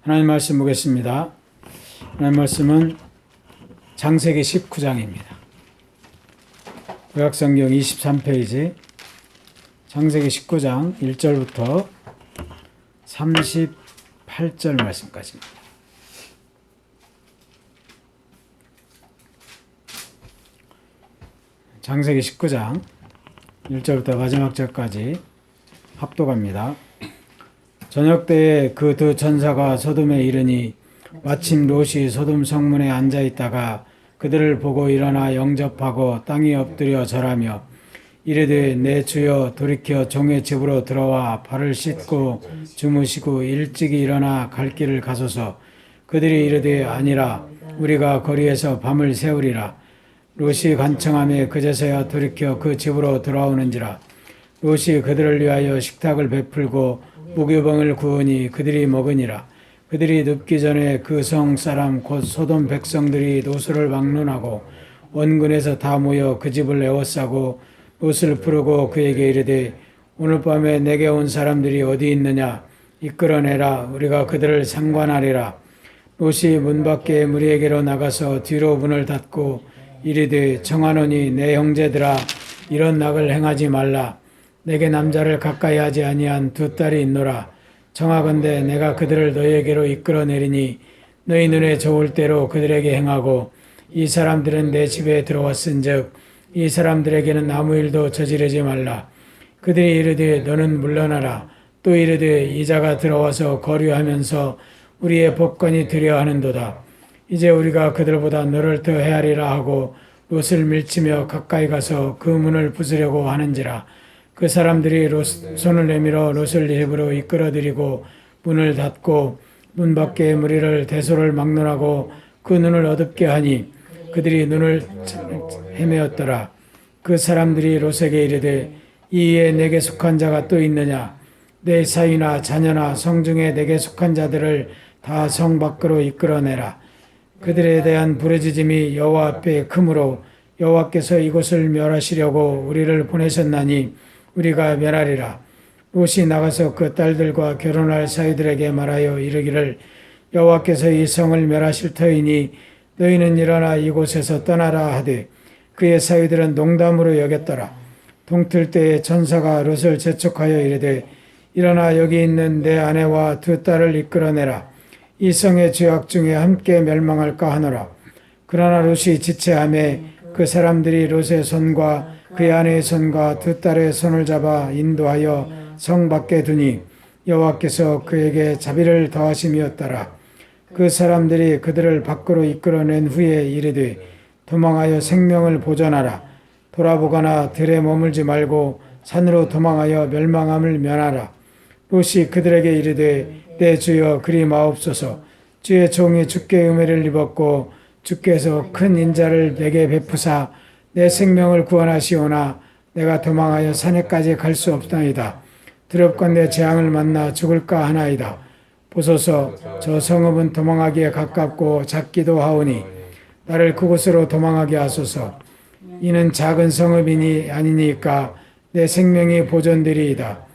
하나님 말씀 보겠습니다. 하나님 말씀은 창세기 19장입니다. 구약성경 23페이지 창세기 19장 1절부터 38절 말씀까지입니다. 창세기 19장 1절부터 마지막 절까지 합독합니다. 저녁 때에 그 두 천사가 소돔에 이르니 마침 롯이 소돔 성문에 앉아 있다가 그들을 보고 일어나 영접하고 땅에 엎드려 절하며 이르되 내 주여 돌이켜 종의 집으로 들어와 발을 씻고 주무시고 일찍이 일어나 갈 길을 가소서. 그들이 이르되 아니라 우리가 거리에서 밤을 새우리라. 롯이 간청하며 그제서야 돌이켜 그 집으로 돌아오는지라. 롯이 그들을 위하여 식탁을 베풀고 무교병을 구우니 그들이 먹으니라. 그들이 눕기 전에 그 성 사람 곧 소돔 백성들이 롯을 막론하고 원군에서 다 모여 그 집을 에워싸고 롯을 부르고 그에게 이르되 오늘 밤에 내게 온 사람들이 어디 있느냐 이끌어내라. 우리가 그들을 상관하리라. 롯이 문 밖에 무리에게로 나가서 뒤로 문을 닫고 이르되 청하노니 내 형제들아 이런 낙을 행하지 말라. 내게 남자를 가까이 하지 아니한 두 딸이 있노라. 청하건대 내가 그들을 너희에게로 이끌어내리니 너희 눈에 좋을 대로 그들에게 행하고 이 사람들은 내 집에 들어왔은즉 이 사람들에게는 아무 일도 저지르지 말라. 그들이 이르되 너는 물러나라. 또 이르되 이자가 들어와서 거류하면서 우리의 법관이 되려 하는도다. 이제 우리가 그들보다 너를 더 헤아리라 하고 롯을 밀치며 가까이 가서 그 문을 부수려고 하는지라. 그 사람들이 손을 내밀어 롯을 집으로 이끌어들이고 문을 닫고 문 밖에 무리를 대소를 막론하고 그 눈을 어둡게 하니 그들이 눈을 헤매었더라. 그 사람들이 롯에게 이르되 이에 내게 속한 자가 또 있느냐. 내 사위나 자녀나 성중에 내게 속한 자들을 다 성 밖으로 이끌어내라. 그들에 대한 부르짖음이 여호와 앞에 크므로 여호와께서 이곳을 멸하시려고 우리를 보내셨나니 우리가 멸하리라. 롯이 나가서 그 딸들과 결혼할 사위들에게 말하여 이르기를 여호와께서 이 성을 멸하실 터이니 너희는 일어나 이곳에서 떠나라 하되 그의 사위들은 농담으로 여겼더라. 동틀 때에 천사가 롯을 재촉하여 이르되 일어나 여기 있는 내 아내와 두 딸을 이끌어내라. 이 성의 죄악 중에 함께 멸망할까 하노라. 그러나 롯이 지체하매 그 사람들이 롯의 손과 그의 아내의 손과 두 딸의 손을 잡아 인도하여 성 밖에 두니 여호와께서 그에게 자비를 더하심이었더라. 그 사람들이 그들을 밖으로 이끌어낸 후에 이르되 도망하여 생명을 보존하라. 돌아보거나 들에 머물지 말고 산으로 도망하여 멸망함을 면하라. 롯이 그들에게 이르되 내 주여 그리 마옵소서. 주의 종이 주께 은혜를 입었고 주께서 큰 인자를 내게 베푸사 내 생명을 구원하시오나 내가 도망하여 산에까지 갈 수 없나이다. 두렵건대 재앙을 만나 죽을까 하나이다. 보소서 저 성읍은 도망하기에 가깝고 작기도 하오니 나를 그곳으로 도망하게 하소서. 이는 작은 성읍이니 아니니까 내 생명이 보존되리이다.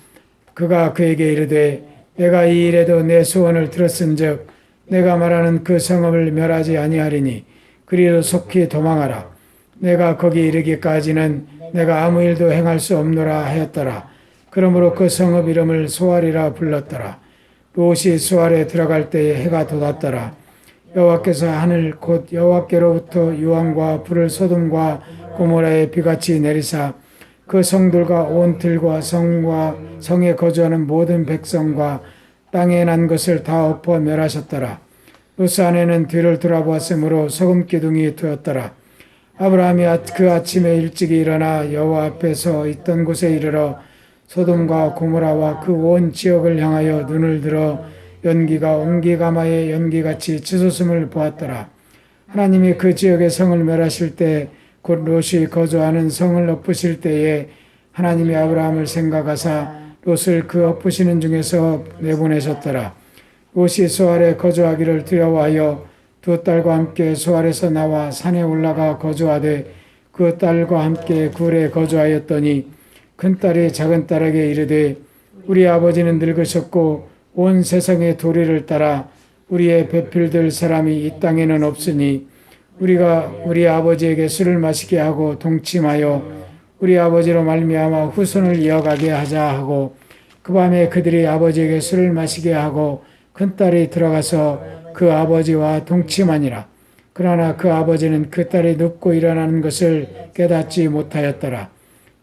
그가 그에게 이르되 내가 이 일에도 내 소원을 들었은즉 내가 말하는 그 성읍을 멸하지 아니하리니 그리로 속히 도망하라. 내가 거기 이르기까지는 내가 아무 일도 행할 수 없노라 하였더라. 그러므로 그 성읍 이름을 소알이라 불렀더라. 롯이 소알에 들어갈 때에 해가 돋았더라. 여호와께서 하늘 곧 여호와께로부터 유황과 불을 소돔과 고모라에 비같이 내리사 그 성들과 온 들과 성과 성에 거주하는 모든 백성과 땅에 난 것을 다 엎어 멸하셨더라. 롯의 아내는 뒤를 돌아보았으므로 소금 기둥이 되었더라. 아브라함이 그 아침에 일찍이 일어나 여호와 앞에서 있던 곳에 이르러 소돔과 고모라와 그 온 지역을 향하여 눈을 들어 연기가 옹기가마의 연기같이 치솟음을 보았더라. 하나님이 그 지역의 성을 멸하실 때 곧 롯이 거주하는 성을 엎으실 때에 하나님이 아브라함을 생각하사 롯을 그 엎으시는 중에서 내보내셨더라. 롯이 소알에 거주하기를 두려워하여 두 딸과 함께 소알에서 나와 산에 올라가 거주하되 그 딸과 함께 굴에 거주하였더니 큰딸이 작은딸에게 이르되 우리 아버지는 늙으셨고 온 세상의 도리를 따라 우리의 배필될 사람이 이 땅에는 없으니 우리가 우리 아버지에게 술을 마시게 하고 동침하여 우리 아버지로 말미암아 후손을 이어가게 하자 하고 그 밤에 그들이 아버지에게 술을 마시게 하고 큰딸이 들어가서 그 아버지와 동침하니라. 그러나 그 아버지는 그 딸이 눕고 일어나는 것을 깨닫지 못하였더라.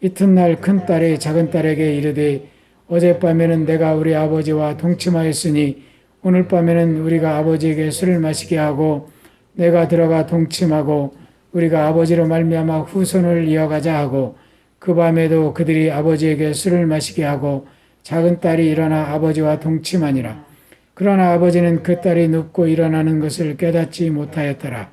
이튿날 큰딸이 작은딸에게 이르되 어젯밤에는 내가 우리 아버지와 동침하였으니 오늘 밤에는 우리가 아버지에게 술을 마시게 하고 내가 들어가 동침하고 우리가 아버지로 말미암아 후손을 이어가자 하고 그 밤에도 그들이 아버지에게 술을 마시게 하고 작은딸이 일어나 아버지와 동침하니라. 그러나 아버지는 그 딸이 눕고 일어나는 것을 깨닫지 못하였더라.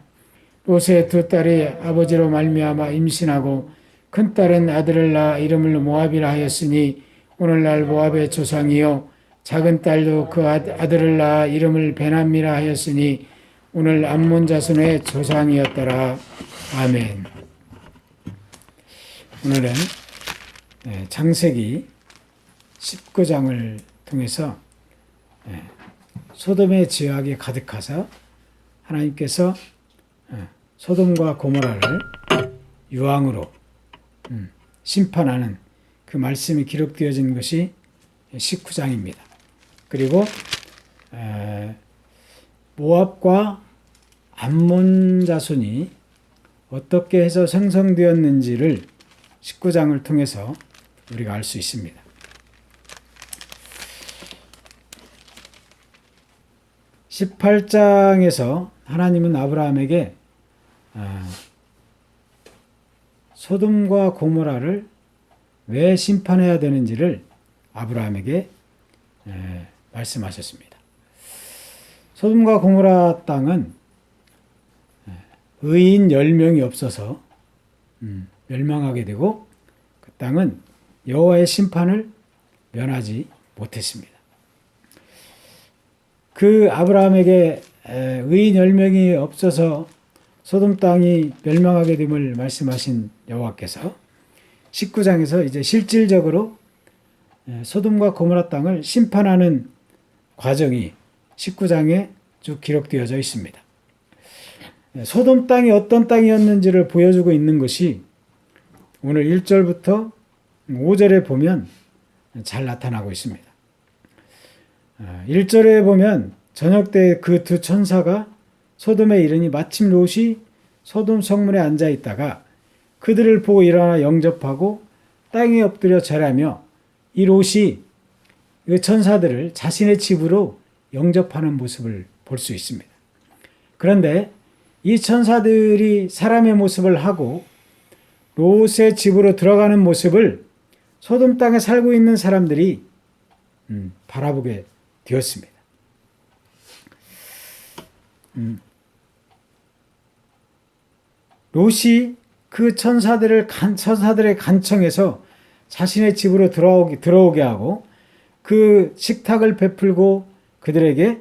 롯의 두 딸이 아버지로 말미암아 임신하고 큰딸은 아들을 낳아 이름을 모압이라 하였으니 오늘날 모압의 조상이요 작은 딸도 그 아들을 낳아 이름을 베남이라 하였으니 오늘 암몬 자손의 조상이었더라. 아멘. 오늘은 창세기 19장을 통해서 소돔의 죄악이 가득하사 하나님께서 소돔과 고모라를 유황으로 심판하는 그 말씀이 기록되어진 것이 19장입니다. 그리고 모압과 암몬 자손이 어떻게 해서 생성되었는지를 19장을 통해서 우리가 알 수 있습니다. 18장에서 하나님은 아브라함에게 소돔과 고모라를 왜 심판해야 되는지를 아브라함에게 말씀하셨습니다. 소돔과 고모라 땅은 의인 10명이 없어서 멸망하게 되고 그 땅은 여호와의 심판을 면하지 못했습니다. 그 아브라함에게 의인 10명이 없어서 소돔 땅이 멸망하게 됨을 말씀하신 여호와께서 19장에서 이제 실질적으로 소돔과 고모라 땅을 심판하는 과정이 19장에 쭉 기록되어져 있습니다. 소돔 땅이 어떤 땅이었는지를 보여주고 있는 것이 오늘 1절부터 5절에 보면 잘 나타나고 있습니다. 1절에 보면 저녁 때 그 두 천사가 소돔에 이르니 마침 롯이 소돔 성문에 앉아 있다가 그들을 보고 일어나 영접하고 땅에 엎드려 절하며 이 롯이 그 천사들을 자신의 집으로 영접하는 모습을 볼 수 있습니다. 그런데 이 천사들이 사람의 모습을 하고 롯의 집으로 들어가는 모습을 소돔 땅에 살고 있는 사람들이 바라보게 되었습니다. 롯이 그 천사들의 간청에서 자신의 집으로 들어오게 하고 그 식탁을 베풀고 그들에게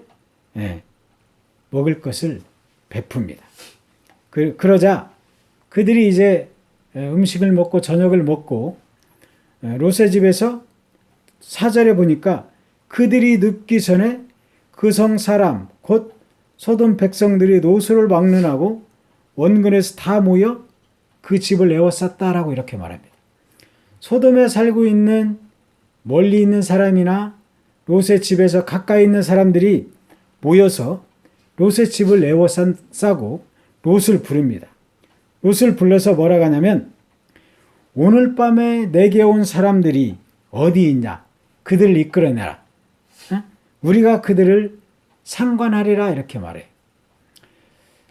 먹을 것을 베풉니다. 그러자 그들이 이제 음식을 먹고 저녁을 먹고 롯의 집에서 4절에 보니까 그들이 눕기 전에 그 성 사람 곧 소돔 백성들이 롯을 막론하고 원근에서 다 모여 그 집을 에워쌌다라고 이렇게 말합니다. 소돔에 살고 있는 멀리 있는 사람이나 롯의 집에서 가까이 있는 사람들이 모여서 롯의 집을 에워싸고 롯을 부릅니다. 롯을 불러서 뭐라고 하냐면 오늘 밤에 내게 온 사람들이 어디 있냐? 그들을 이끌어내라. 우리가 그들을 상관하리라 이렇게 말해요.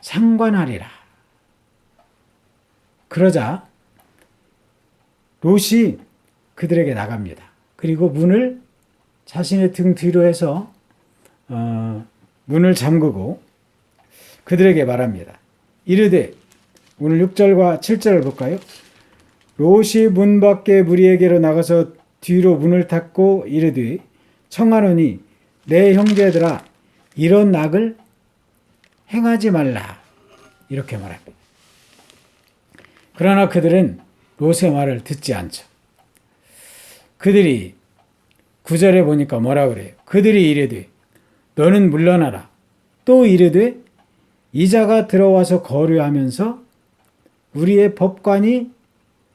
상관하리라. 그러자 롯이 그들에게 나갑니다. 그리고 문을 자신의 등 뒤로 해서 문을 잠그고 그들에게 말합니다. 이르되 오늘 6절과 7절을 볼까요? 롯이 문 밖에 무리에게로 나가서 뒤로 문을 닫고 이르되 청하노니 내 형제들아 이런 악을 행하지 말라 이렇게 말합니다. 그러나 그들은 롯의 말을 듣지 않죠. 그들이 9절에 보니까 뭐라 그래요? 그들이 이르되 너는 물러나라. 또 이르되 이자가 들어와서 거류하면서 우리의 법관이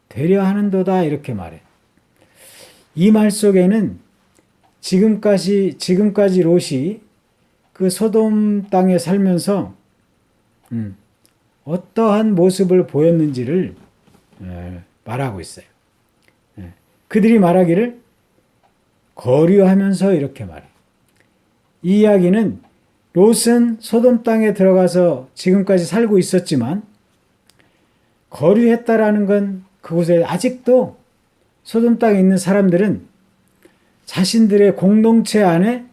되려 하는도다 이렇게 말해. 이 말 속에는 지금까지 롯이 그 소돔 땅에 살면서 어떠한 모습을 보였는지를 말하고 있어요. 그들이 말하기를 거류하면서 이렇게 말해. 이 이야기는 롯은 소돔 땅에 들어가서 지금까지 살고 있었지만 거류했다라는 건 그곳에 아직도 소돔 땅에 있는 사람들은 자신들의 공동체 안에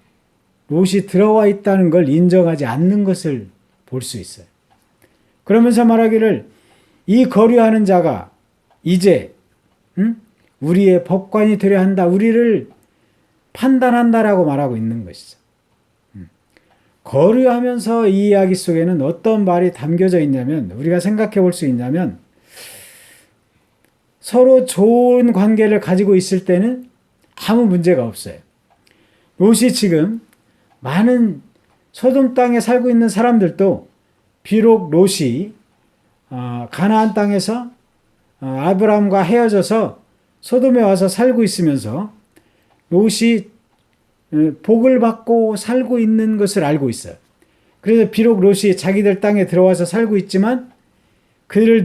롯이 들어와 있다는 걸 인정하지 않는 것을 볼 수 있어요. 그러면서 말하기를 이 거류하는 자가 이제 우리의 법관이 되려 한다. 우리를 판단한다라고 말하고 있는 것이죠. 거류하면서 이 이야기 속에는 어떤 말이 담겨져 있냐면 우리가 생각해 볼 수 있냐면 서로 좋은 관계를 가지고 있을 때는 아무 문제가 없어요. 롯이 지금 많은 소돔 땅에 살고 있는 사람들도 비록 롯이 가나안 땅에서 아브라함과 헤어져서 소돔에 와서 살고 있으면서 롯이 복을 받고 살고 있는 것을 알고 있어요. 그래서 비록 롯이 자기들 땅에 들어와서 살고 있지만 그들을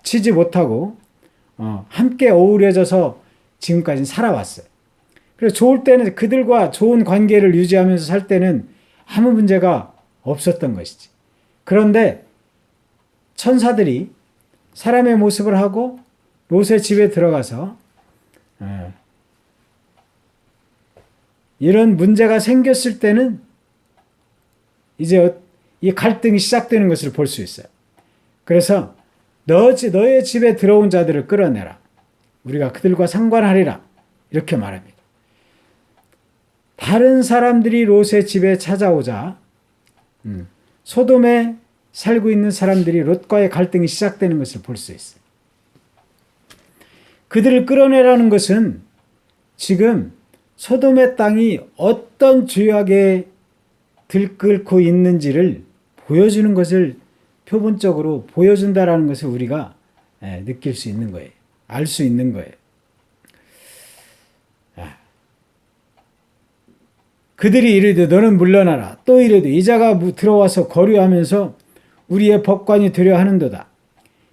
내치지 못하고 함께 어우러져서 지금까지 살아왔어요. 그래서 좋을 때는 그들과 좋은 관계를 유지하면서 살 때는 아무 문제가 없었던 것이지. 그런데 천사들이 사람의 모습을 하고 롯의 집에 들어가서 이런 문제가 생겼을 때는 이제 이 갈등이 시작되는 것을 볼 수 있어요. 그래서 너의 집에 들어온 자들을 끌어내라. 우리가 그들과 상관하리라. 이렇게 말합니다. 다른 사람들이 롯의 집에 찾아오자 소돔에 살고 있는 사람들이 롯과의 갈등이 시작되는 것을 볼 수 있어요. 그들을 끌어내라는 것은 지금 소돔의 땅이 어떤 죄악에 들끓고 있는지를 보여주는 것을 표본적으로 보여준다라는 것을 우리가 느낄 수 있는 거예요. 알 수 있는 거예요. 그들이 이르되 너는 물러나라. 또 이르되 이자가 들어와서 거류하면서 우리의 법관이 되려 하는도다.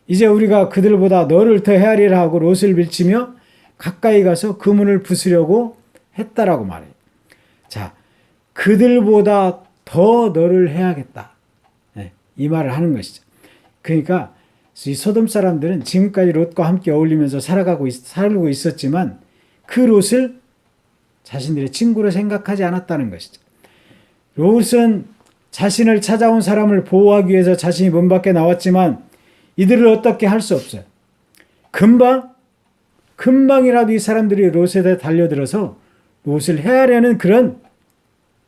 이제 우리가 그들보다 너를 더 헤아리라 하고 롯을 밀치며 가까이 가서 그 문을 부수려고 했다라고 말해요. 자, 그들보다 더 너를 해야겠다. 이 말을 하는 것이죠. 그러니까 이 소돔 사람들은 지금까지 롯과 함께 어울리면서 살고 있었지만 그 롯을 자신들의 친구로 생각하지 않았다는 것이죠. 롯은 자신을 찾아온 사람을 보호하기 위해서 자신이 문 밖에 나왔지만 이들을 어떻게 할 수 없어요. 금방이라도 이 사람들이 롯에 대해 달려들어서 롯을 해하려는 그런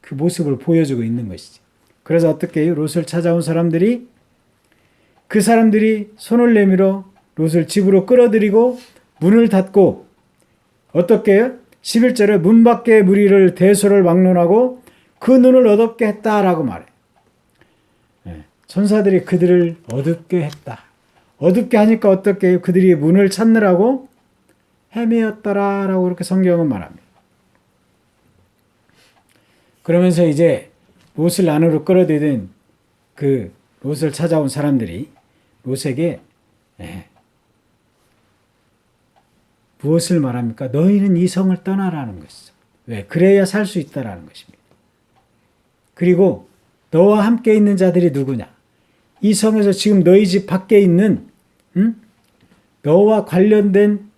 그 모습을 보여주고 있는 것이지. 그래서 어떻게 해요? 롯을 찾아온 사람들이 그 사람들이 손을 내밀어 롯을 집으로 끌어들이고 문을 닫고 어떻게 해요? 11절에 문 밖에 무리를 대소를 막론하고 그 눈을 어둡게 했다라고 말해. 천사들이 그들을 어둡게 했다. 어둡게 하니까 어떻게 해요? 그들이 문을 찾느라고 헤매었더라라고 그렇게 성경은 말합니다. 그러면서 이제 롯을 안으로 끌어들인 그 롯을 찾아온 사람들이 롯에게 무엇을 말합니까? 너희는 이 성을 떠나라는 것이죠. 왜? 그래야 살 수 있다라는 것입니다. 그리고 너와 함께 있는 자들이 누구냐? 이 성에서 지금 너희 집 밖에 있는 너와 관련된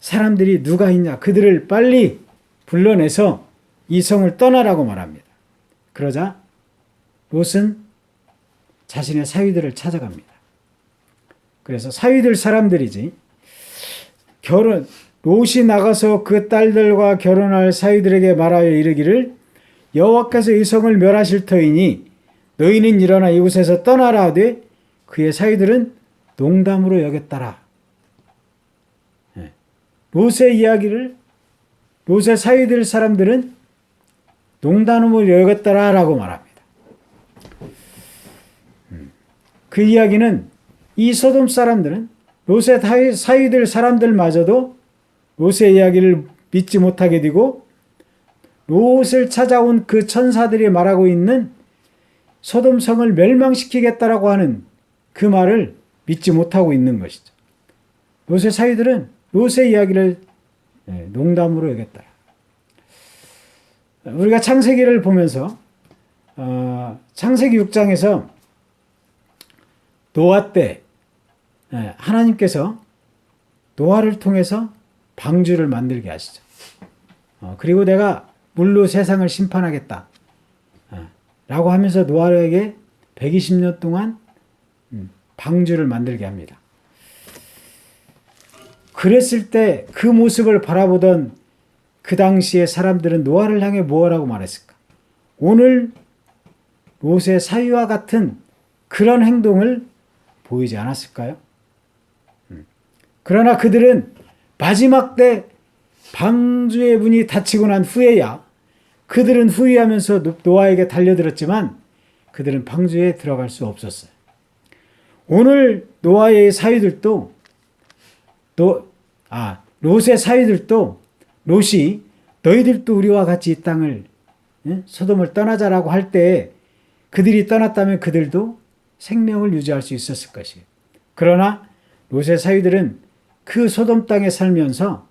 사람들이 누가 있냐? 그들을 빨리 불러내서 이 성을 떠나라고 말합니다. 그러자 롯은 자신의 사위들을 찾아갑니다. 그래서 사위들 사람들이지 롯이 나가서 그 딸들과 결혼할 사위들에게 말하여 이르기를 여호와께서 이 성을 멸하실 터이니 너희는 일어나 이곳에서 떠나라 하되 그의 사위들은 농담으로 여겼더라. 롯의 이야기를 롯의 사위들 사람들은 농담으로 여겼더라라고 말합니다. 그 이야기는 이 소돔 사람들은 롯의 사위들 사람들마저도 롯의 이야기를 믿지 못하게 되고 롯을 찾아온 그 천사들이 말하고 있는 소돔 성을 멸망시키겠다라고 하는 그 말을 믿지 못하고 있는 것이죠. 롯의 사위들은 롯의 이야기를 농담으로 여겼다. 우리가 창세기를 보면서 창세기 6장에서 노아 때 하나님께서 노아를 통해서 방주를 만들게 하시죠. 그리고 내가 물로 세상을 심판하겠다 라고 하면서 노아에게 120년 동안 방주를 만들게 합니다. 그랬을 때 그 모습을 바라보던 그 당시의 사람들은 노아를 향해 무엇라고 말했을까? 오늘 롯의 사위와 같은 그런 행동을 보이지 않았을까요? 그러나 그들은 마지막 때 방주의 문이 닫히고 난 후에야 그들은 후회하면서 노아에게 달려들었지만 그들은 방주에 들어갈 수 없었어요. 오늘 노아의 사위들도 롯의 사위들도 롯이 너희들도 우리와 같이 이 땅을 소돔을 떠나자라고 할 때 그들이 떠났다면 그들도 생명을 유지할 수 있었을 것이에요. 그러나 롯의 사위들은 그 소돔 땅에 살면서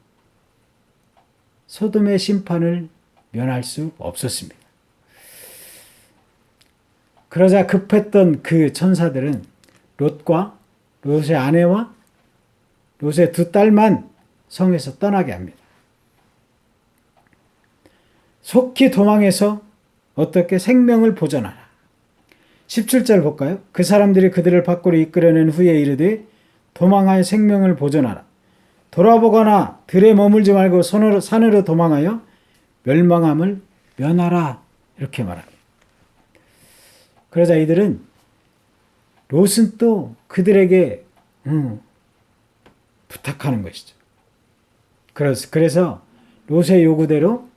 소돔의 심판을 면할 수 없었습니다. 그러자 급했던 그 천사들은 롯과 롯의 아내와 롯의 두 딸만 성에서 떠나게 합니다. 속히 도망해서 어떻게 생명을 보존하라. 17절 볼까요? 그 사람들이 그들을 밖으로 이끌어낸 후에 이르되 도망하여 생명을 보존하라. 돌아보거나 들에 머물지 말고 산으로 도망하여 멸망함을 면하라. 이렇게 말합니다. 그러자 이들은 롯은 또 그들에게 부탁하는 것이죠. 그래서 롯의 요구대로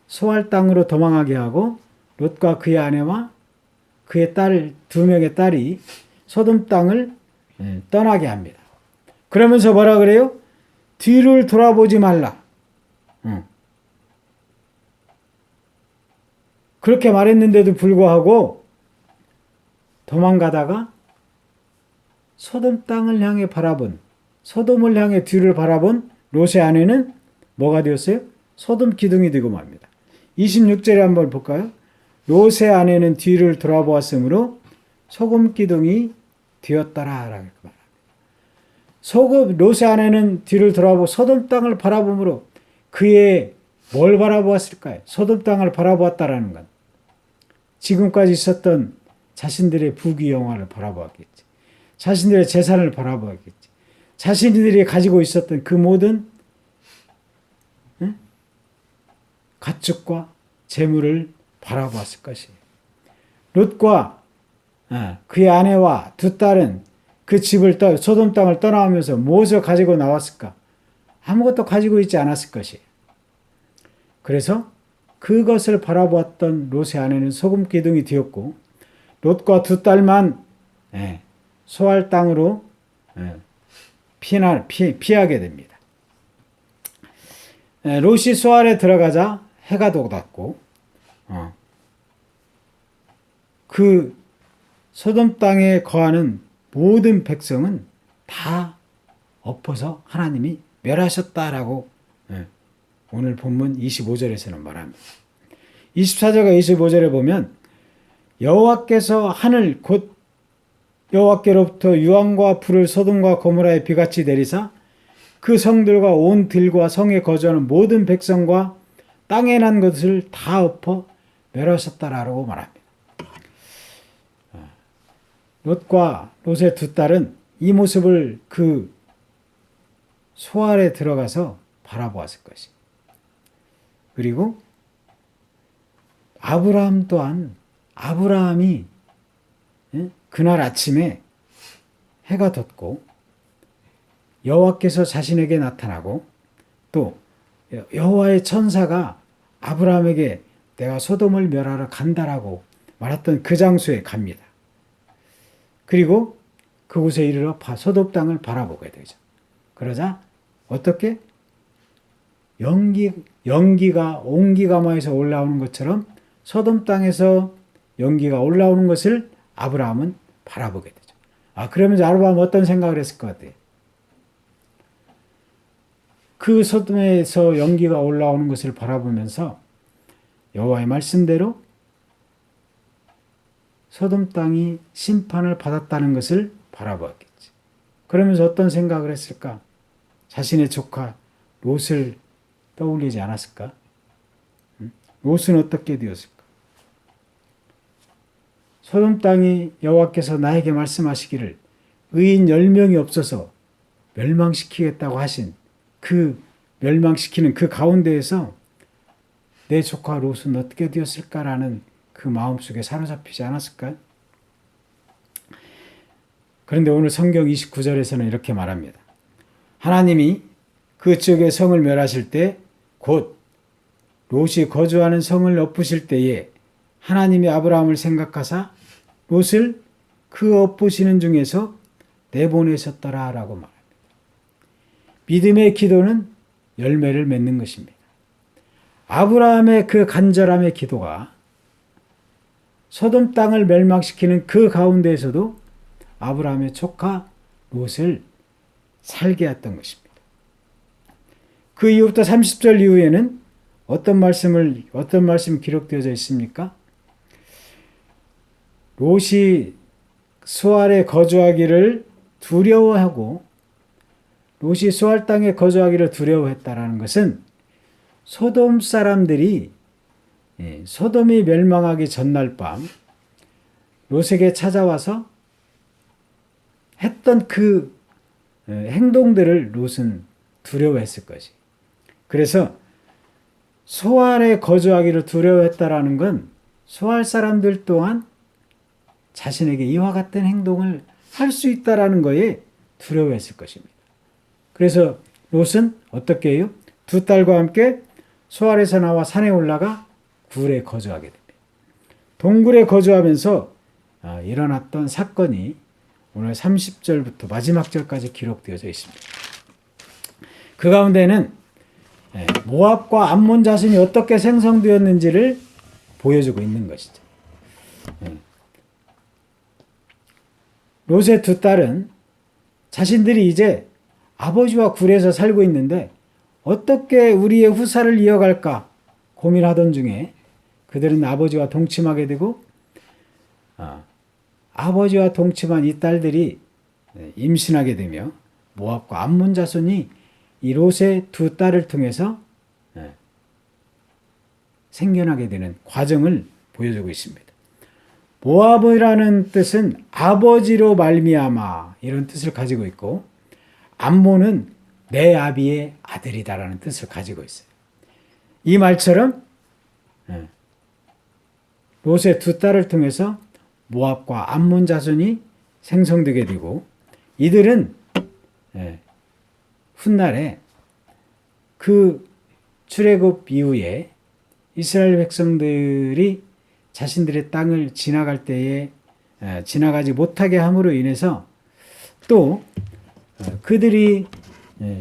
소알 땅으로 도망하게 하고 롯과 그의 아내와 그의 딸, 두 명의 딸이 소돔 땅을 떠나게 합니다. 그러면서 뭐라 그래요? 뒤를 돌아보지 말라. 그렇게 말했는데도 불구하고 도망가다가 소돔 땅을 향해 소돔을 향해 뒤를 바라본 롯의 아내는 뭐가 되었어요? 소돔 기둥이 되고 맙니다. 26절에 한번 볼까요? 롯의 아내는 뒤를 돌아보았으므로 소금 기둥이 되었더라. 라고 말합니다. 롯의 아내는 뒤를 돌아보고 소돔 땅을 바라보므로 그의 뭘 바라보았을까요? 소돔 땅을 바라보았다라는 건 지금까지 있었던 자신들의 부귀영화를 바라보았겠지. 자신들의 재산을 바라보았겠지. 자신들이 가지고 있었던 그 모든 가축과 재물을 바라보았을 것이에요. 롯과 그의 아내와 두 딸은 그 집을 소돔 땅을 떠나오면서 무엇을 가지고 나왔을까? 아무것도 가지고 있지 않았을 것이에요. 그래서 그것을 바라보았던 롯의 아내는 소금 기둥이 되었고 롯과 두 딸만 소알 땅으로 피하게 됩니다. 롯이 소알에 들어가자 해가 돋았고 그 소돔 땅에 거하는 모든 백성은 다 엎어서 하나님이 멸하셨다라고 오늘 본문 25절에서는 말합니다. 24절과 25절에 보면 여호와께서 하늘 곧 여호와께로부터 유황과 불을 소돔과 고모라에 비같이 내리사 그 성들과 온 들과 성에 거주하는 모든 백성과 땅에 난 것을 다 엎어 멸하셨다라고 말합니다. 롯과 롯의 두 딸은 이 모습을 그 소알에 들어가서 바라보았을 것이. 그리고 아브라함 또한 아브라함이 그날 아침에 해가 돋고 여호와께서 자신에게 나타나고 또 여호와의 천사가 아브라함에게 내가 소돔을 멸하러 간다라고 말했던 그 장소에 갑니다. 그리고 그곳에 이르러 소돔 땅을 바라보게 되죠. 그러자 어떻게 연기가 온기가마에서 올라오는 것처럼 소돔 땅에서 연기가 올라오는 것을 아브라함은 바라보게 되죠. 그러면서 아브라함은 어떤 생각을 했을 것 같아요? 그 소돔에서 연기가 올라오는 것을 바라보면서 여호와의 말씀대로 소돔 땅이 심판을 받았다는 것을 바라보았겠지. 그러면서 어떤 생각을 했을까? 자신의 조카 롯을 떠올리지 않았을까? 롯은 어떻게 되었을까? 소돔 땅이 여호와께서 나에게 말씀하시기를 의인 10명이 없어서 멸망시키겠다고 하신 그 멸망시키는 그 가운데에서 내 조카 롯은 어떻게 되었을까라는 그 마음속에 사로잡히지 않았을까요? 그런데 오늘 성경 29절에서는 이렇게 말합니다. 하나님이 그 지역의 성을 멸하실 때 곧 롯이 거주하는 성을 엎으실 때에 하나님이 아브라함을 생각하사 롯을 그 엎으시는 중에서 내보내셨더라 라고 말합니다. 믿음의 기도는 열매를 맺는 것입니다. 아브라함의 그 간절함의 기도가 소돔 땅을 멸망시키는 그 가운데에서도 아브라함의 조카 롯을 살게 했던 것입니다. 그 이후부터 30절 이후에는 어떤 말씀이 기록되어져 있습니까? 롯이 수알에 거주하기를 두려워하고 롯이 수알 땅에 거주하기를 두려워했다라는 것은 소돔 사람들이 소돔이 멸망하기 전날 밤 롯에게 찾아와서 했던 그 행동들을 롯은 두려워했을 것이. 그래서 소알에 거주하기를 두려워했다라는 건 소알 사람들 또한 자신에게 이와 같은 행동을 할 수 있다라는 거에 두려워했을 것입니다. 그래서 롯은 어떻게 해요? 두 딸과 함께 소알에서 나와 산에 올라가 굴에 거주하게 됩니다. 동굴에 거주하면서 일어났던 사건이 오늘 30절부터 마지막 절까지 기록되어져 있습니다. 그 가운데는 모압과 암몬 자손이 어떻게 생성되었는지를 보여주고 있는 것이죠. 롯의 두 딸은 자신들이 이제 아버지와 굴에서 살고 있는데 어떻게 우리의 후사를 이어갈까 고민하던 중에 그들은 아버지와 동침하게 되고 아버지와 동침한 이 딸들이 임신하게 되며 모압과 암몬 자손이 이 롯의 두 딸을 통해서 생겨나게 되는 과정을 보여주고 있습니다. 모압이라는 뜻은 아버지로 말미암아 이런 뜻을 가지고 있고 암몬은 내 아비의 아들이다라는 뜻을 가지고 있어요. 이 말처럼 롯의 두 딸을 통해서 모압과 암몬 자손이 생성되게 되고 이들은 훗날에 그 출애굽 이후에 이스라엘 백성들이 자신들의 땅을 지나갈 때에 지나가지 못하게 함으로 인해서 또 그들이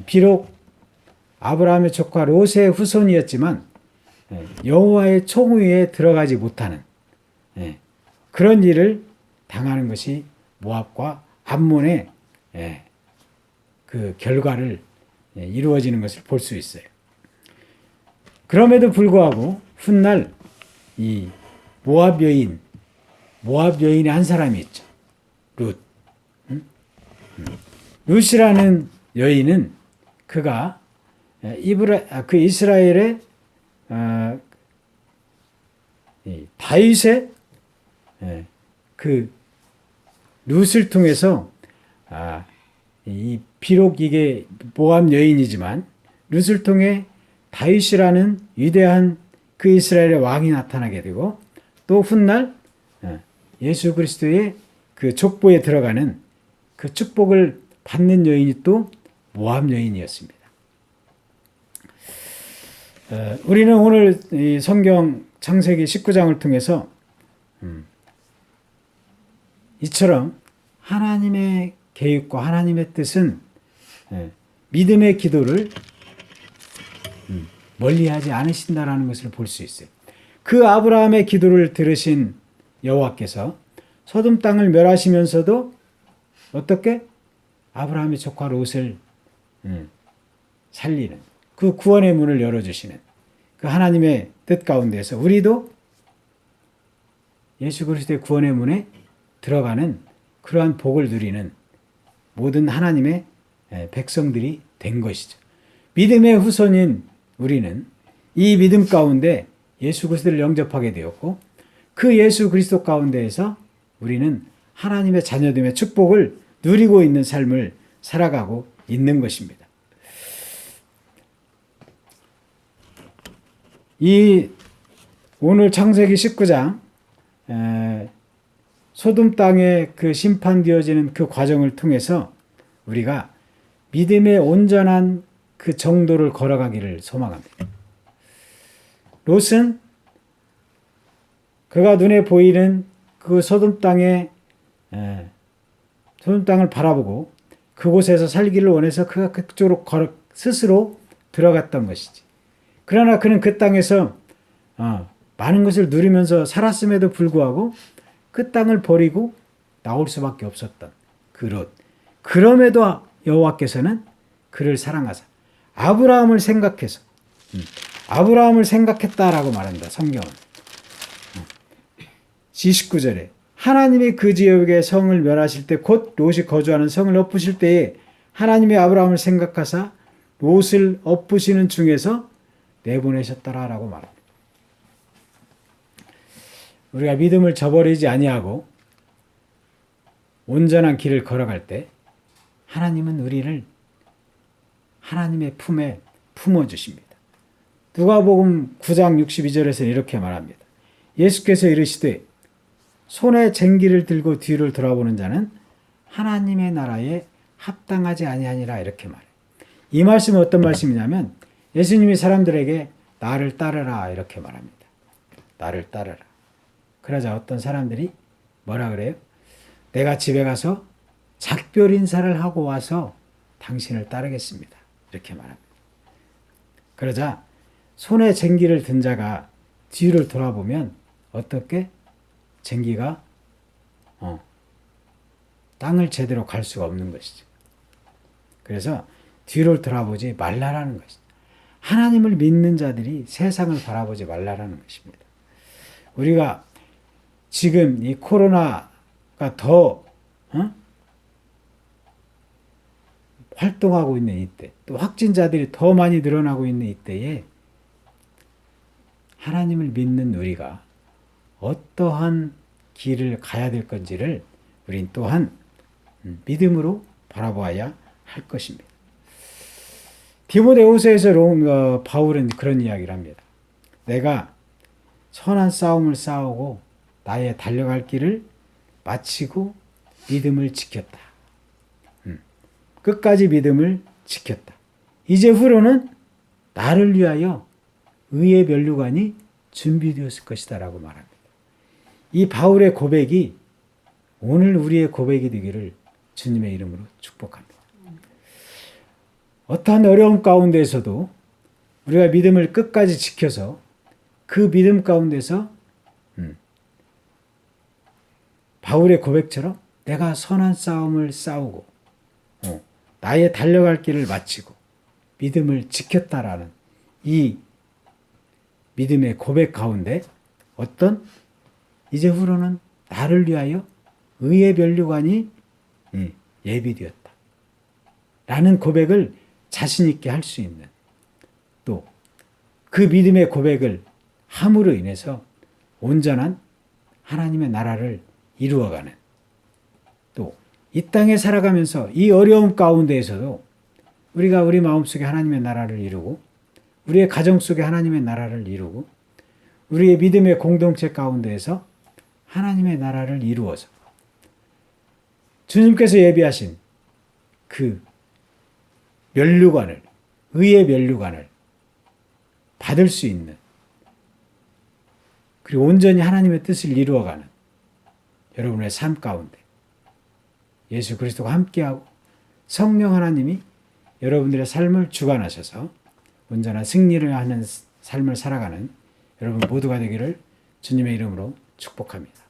비록 아브라함의 조카 롯의 후손이었지만 여호와의 총위에 들어가지 못하는 그런 일을 당하는 것이 모압과 암몬의 그 결과를 이루어지는 것을 볼 수 있어요. 그럼에도 훗날 이 모압 여인의 한 사람이 있죠. 룻. 룻이라는 여인은 그가 그 이스라엘의 다윗의 그 룻을 통해서 비록 이게 모압 여인이지만 룻을 통해 다윗이라는 위대한 그 이스라엘의 왕이 나타나게 되고 또 훗날 예수 그리스도의 그 족보에 들어가는 그 축복을 받는 여인이 또 모압 여인이었습니다. 우리는 오늘 이 성경 창세기 19장을 통해서 이처럼 하나님의 계획과 하나님의 뜻은 믿음의 기도를 멀리하지 않으신다라는 것을 볼 수 있어요. 그 아브라함의 기도를 들으신 여호와께서 소돔 땅을 멸하시면서도 어떻게 아브라함의 조카 롯을 살리는 그 구원의 문을 열어주시는 그 하나님의 뜻 가운데서 우리도 예수 그리스도의 구원의 문에 들어가는 그러한 복을 누리는 모든 하나님의 백성들이 된 것이죠. 믿음의 후손인 우리는 이 믿음 가운데 예수 그리스도를 영접하게 되었고 그 예수 그리스도 가운데에서 우리는 하나님의 자녀됨의 축복을 누리고 있는 삶을 살아가고 있는 것입니다. 이 오늘 창세기 19장 소돔 땅에 그 심판되어지는 그 과정을 통해서 우리가 믿음의 온전한 그 정도를 걸어가기를 소망합니다. 롯은 그가 눈에 보이는 그 소돔 땅을 바라보고 그곳에서 살기를 원해서 그가 그쪽으로 스스로 들어갔던 것이지. 그러나 그는 그 땅에서 많은 것을 누리면서 살았음에도 불구하고 그 땅을 버리고 나올 수밖에 없었던 그 롯. 그럼에도 여호와께서는 그를 사랑하사 아브라함을 생각해서 아브라함을 생각했다라고 말합니다. 성경은. 19절에 하나님이 그 지역의 성을 멸하실 때 곧 롯이 거주하는 성을 엎으실 때에 하나님이 아브라함을 생각하사 롯을 엎으시는 중에서 내보내셨더라라고 말합니다. 우리가 믿음을 저버리지 아니하고 온전한 길을 걸어갈 때 하나님은 우리를 하나님의 품에 품어주십니다. 누가복음 9장 62절에서 이렇게 말합니다. 예수께서 이르시되 손에 쟁기를 들고 뒤를 돌아보는 자는 하나님의 나라에 합당하지 아니하니라 이렇게 말해요. 이 말씀은 어떤 말씀이냐면 예수님이 사람들에게 나를 따르라 이렇게 말합니다. 나를 따르라. 그러자 어떤 사람들이 뭐라 그래요? 내가 집에 가서 작별 인사를 하고 와서 당신을 따르겠습니다. 이렇게 말합니다. 그러자 손에 쟁기를 든 자가 뒤를 돌아보면 어떻게? 쟁기가 땅을 제대로 갈 수가 없는 것이죠. 그래서 뒤를 돌아보지 말라라는 것이죠. 하나님을 믿는 자들이 세상을 바라보지 말라라는 것입니다. 우리가 지금 이 코로나가 더 활동하고 있는 이때, 또 확진자들이 더 많이 늘어나고 있는 이때에 하나님을 믿는 우리가 어떠한 길을 가야 될 건지를 우린 또한 믿음으로 바라보아야 할 것입니다. 디모데후서에서 바울은 그런 이야기를 합니다. 내가 선한 싸움을 싸우고 나의 달려갈 길을 마치고 믿음을 지켰다. 끝까지 믿음을 지켰다. 이제 후로는 나를 위하여 의의 면류관이 준비되었을 것이다 라고 말합니다. 이 바울의 고백이 오늘 우리의 고백이 되기를 주님의 이름으로 축복합니다. 어떠한 어려움 가운데서도 우리가 믿음을 끝까지 지켜서 그 믿음 가운데서 바울의 고백처럼 내가 선한 싸움을 싸우고 나의 달려갈 길을 마치고 믿음을 지켰다라는 이 믿음의 고백 가운데 어떤 이제 후로는 나를 위하여 의의 면류관이 예비되었다 라는 고백을 자신 있게 할 수 있는, 또 그 믿음의 고백을 함으로 인해서 온전한 하나님의 나라를 이루어가는, 또 이 땅에 살아가면서 이 어려움 가운데에서도 우리가 우리 마음속에 하나님의 나라를 이루고 우리의 가정 속에 하나님의 나라를 이루고 우리의 믿음의 공동체 가운데에서 하나님의 나라를 이루어서 주님께서 예비하신 그 면류관을, 의의 면류관을 받을 수 있는, 그리고 온전히 하나님의 뜻을 이루어가는 여러분의 삶 가운데 예수 그리스도가 함께하고 성령 하나님이 여러분들의 삶을 주관하셔서 온전한 승리를 하는 삶을 살아가는 여러분 모두가 되기를 주님의 이름으로 축복합니다.